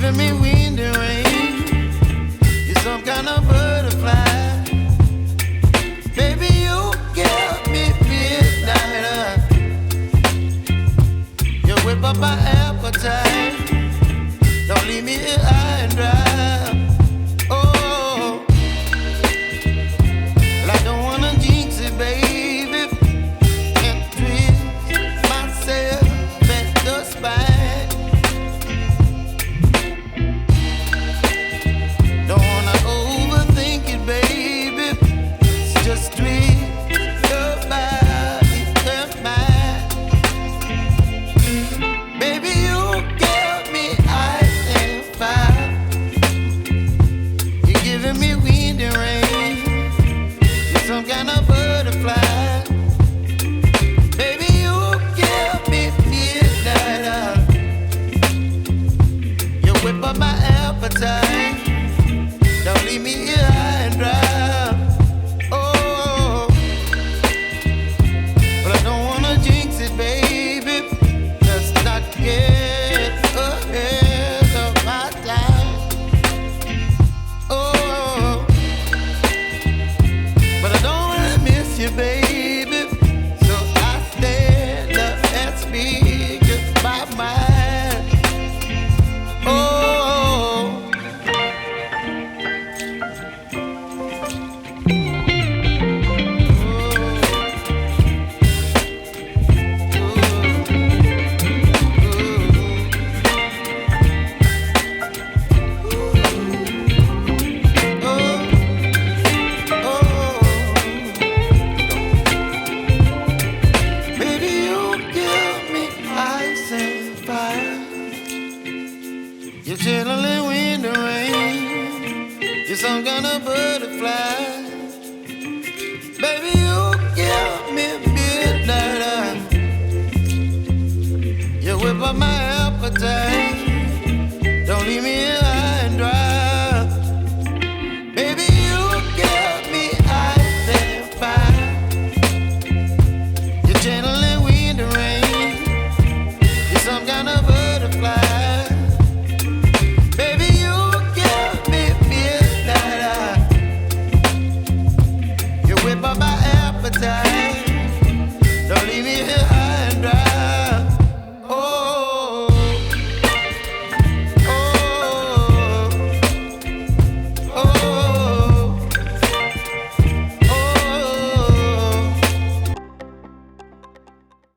giving me wind and rain. You're some kind of butterfly. Baby, you give me midnight. You whip up my appetite. Don't leave me here high and dry. Oh, well, I don't wanna jinx it, baby, and twist myself at the spine. Don't wanna overthink it, baby. It's just twist your body and mine. Baby, you give me ice and fire. You're giving me wind and rain. You're some kind of butterfly. Baby, you give me midnight. You whip up my appetite. Don't leave me here high and dry. Oh, but I don't wanna jinx it, baby. Let's not get ahead of my time. Oh, but I don't wanna miss you, baby. So I stand up and speak just my mind. Oh. Baby, you give me ice and fire. You're channeling wind and rain. You're some kind of butterfly. Baby, you give me midnight. You whip up my appetite. Don't leave me here high and dry. Baby, you give me ice and fire. You're channeling wind and rain. You're some kind of butterfly. Baby, you give me midnight. You whip up my appetite.